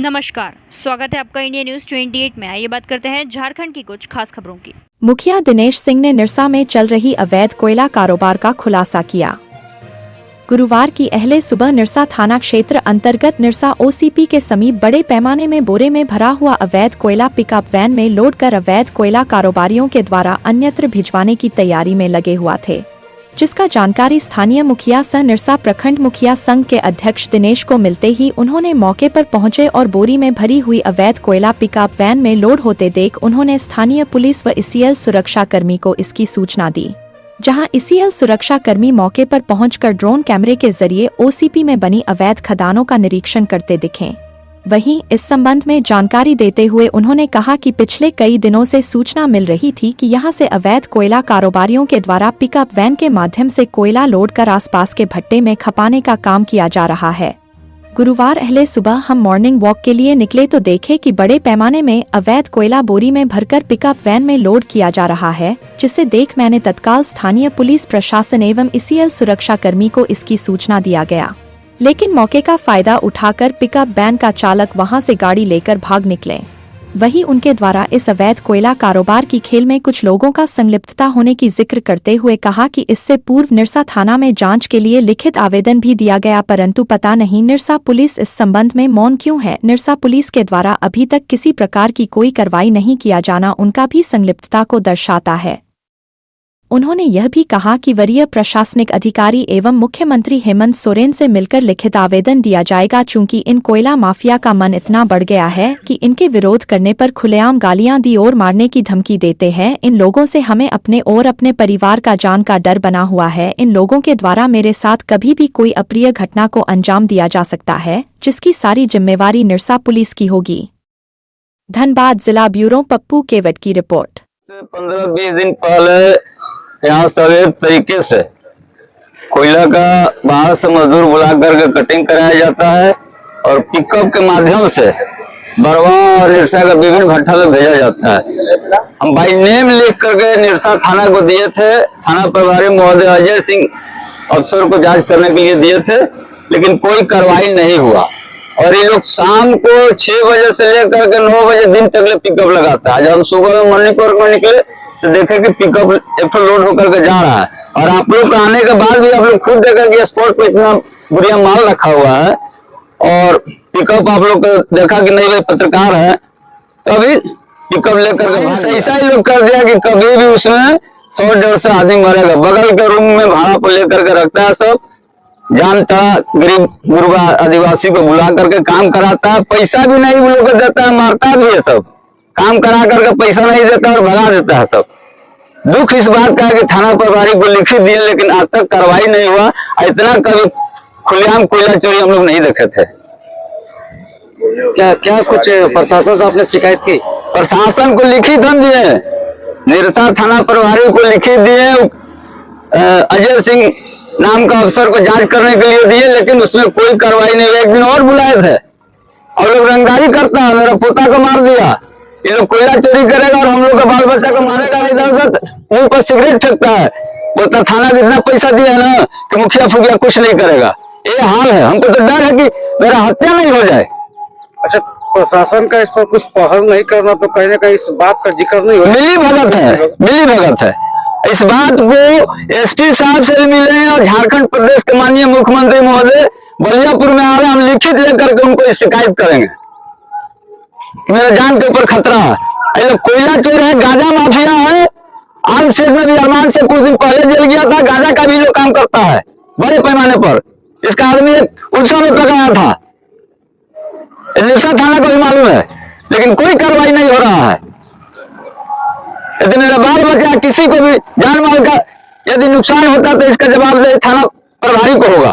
नमस्कार, स्वागत है आपका इंडिया न्यूज 28 में। आइए बात करते हैं झारखंड की कुछ खास खबरों की। मुखिया दिनेश सिंह ने निरसा में चल रही अवैध कोयला कारोबार का खुलासा किया। गुरुवार की अहले सुबह निरसा थाना क्षेत्र अंतर्गत निरसा ओसीपी के समीप बड़े पैमाने में बोरे में भरा हुआ अवैध कोयला पिकअप वैन में लोड कर अवैध कोयला कारोबारियों के द्वारा अन्यत्र भिजवाने की तैयारी में लगे हुआ थे, जिसका जानकारी स्थानीय मुखिया सह निरसा प्रखंड मुखिया संघ के अध्यक्ष दिनेश को मिलते ही उन्होंने मौके पर पहुंचे और बोरी में भरी हुई अवैध कोयला पिकअप वैन में लोड होते देख उन्होंने स्थानीय पुलिस व ईसीएल सुरक्षा कर्मी को इसकी सूचना दी, जहां ईसीएल सुरक्षा कर्मी मौके पर पहुंचकर ड्रोन कैमरे के जरिए ओसीपी में बनी अवैध खदानों का निरीक्षण करते दिखे। वहीं इस संबंध में जानकारी देते हुए उन्होंने कहा कि पिछले कई दिनों से सूचना मिल रही थी कि यहां से अवैध कोयला कारोबारियों के द्वारा पिकअप वैन के माध्यम से कोयला लोड कर आसपास के भट्टे में खपाने का काम किया जा रहा है। गुरुवार अहले सुबह हम मॉर्निंग वॉक के लिए निकले तो देखे कि बड़े पैमाने में अवैध कोयला बोरी में भरकर पिकअप वैन में लोड किया जा रहा है, जिसे देख मैंने तत्काल स्थानीय पुलिस प्रशासन एवं ईसीएल सुरक्षा कर्मी को इसकी सूचना दिया गया, लेकिन मौके का फायदा उठाकर पिकअप वैन का चालक वहां से गाड़ी लेकर भाग निकले। वहीं उनके द्वारा इस अवैध कोयला कारोबार की खेल में कुछ लोगों का संलिप्तता होने की जिक्र करते हुए कहा कि इससे पूर्व निरसा थाना में जांच के लिए लिखित आवेदन भी दिया गया, परंतु पता नहीं निरसा पुलिस इस संबंध में मौन क्यों है। निरसा पुलिस के द्वारा अभी तक किसी प्रकार की कोई कार्रवाई नहीं किया जाना उनका भी संलिप्तता को दर्शाता है। उन्होंने यह भी कहा कि वरीय प्रशासनिक अधिकारी एवं मुख्यमंत्री हेमंत सोरेन से मिलकर लिखित आवेदन दिया जाएगा, चूंकि इन कोयला माफिया का मन इतना बढ़ गया है कि इनके विरोध करने पर खुलेआम गालियां दी और मारने की धमकी देते हैं। इन लोगों से हमें अपने और अपने परिवार का जान का डर बना हुआ है। इन लोगों के द्वारा मेरे साथ कभी भी कोई अप्रिय घटना को अंजाम दिया जा सकता है, जिसकी सारी जिम्मेवारी निरसा पुलिस की होगी। धनबाद जिला ब्यूरो पप्पू केवट की रिपोर्ट। 15-20 दिन पहले यहाँ सभी तरीके से कोयला का बाहर से मजदूर बुला करके कटिंग कराया जाता है और पिकअप के माध्यम से बरवा और निरसा का विभिन्न भट्टा में भेजा जाता है। हम बाई नेम लिख करके निरसा थाना को दिए थे, थाना प्रभारी महोदय अजय सिंह अफसर को जांच करने के लिए दिए थे, लेकिन कोई कार्रवाई नहीं हुआ। और ये लोग शाम को 6 बजे से लेकर के 9 बजे दिन तक पिकअप लगाता है। जब हम सुबह में मॉर्निंग वॉक में निकले तो देखे कि पिकअप एक लोड होकर के जा रहा है, और आप लोग आने के बाद भी आप लोग खुद देखा कि स्पॉट पे इतना बढ़िया माल रखा हुआ है, और पिकअप आप लोग देखा कि नहीं भाई पत्रकार है, तभी पिकअप लेकर के ऐसा ही लोग कर दिया कि कभी भी उसमें 100-150 आदमी मरेगा। बगल के रूम में भाड़ा पर लेकर के रखता है, सब जानता गरीब गुरबा आदिवासी को बुला करके काम कराता है, पैसा भी नहीं वो लोग को देता है, मारता भी है, सब काम करा करके पैसा नहीं देता और भगा देता है। सब दुख इस बात का है कि थाना प्रभारी को लिखित दिए, लेकिन आज तक कार्रवाई नहीं हुआ। इतना कभी खुलेआम कोयला चोरी हम लोग नहीं देखे थे। क्या कुछ प्रशासन से आपने शिकायत की? प्रशासन को लिखित हम दिए, निरसा थाना प्रभारी को लिखित दिए, अजय सिंह नाम का अफसर को जांच करने के लिए दिए, लेकिन उसमें कोई कार्रवाई नहीं हुई। एक दिन और बुलाए थे और लोग रंगदारी करता है, मेरा पोता को मार दिया। ये लोग कोयला चोरी करेगा और हम लोग का बाल बच्चा को मारेगा, इधर उधर मुंह पर सिगरेट फेंकता है। पोता थाना को इतना पैसा दिया है ना कि मुखिया फुखिया कुछ नहीं करेगा। ये हाल है। हमको तो डर है कि मेरा हत्या नहीं हो जाए। अच्छा, प्रशासन का इस पर कुछ पहल नहीं करना तो कहीं ना कहीं इस बात का जिक्र नहीं हो। मिली भगत है। इस बात को एसपी साहब से भी मिले हैं और झारखंड प्रदेश के माननीय मुख्यमंत्री महोदय बलियापुर में आ रहे हैं। हम लिखित लेकर के उनको शिकायत करेंगे कि मेरे जान के ऊपर खतरा है। ये लोग कोयला चोर है, गांजा माफिया है। आर्म सेट में भी अरमान से कुछ दिन पहले जेल गया था, गांजा का भी लोग काम करता है बड़े पैमाने पर। इसका आदमी एक उड़सा में पकड़ाया था, निरसा थाना को भी मालूम है, लेकिन कोई कार्रवाई नहीं हो रहा है। यदि मेरा बाल बच्चा किसी को भी जान माल का यदि नुकसान होता तो इसका जवाब थाना प्रभारी को होगा।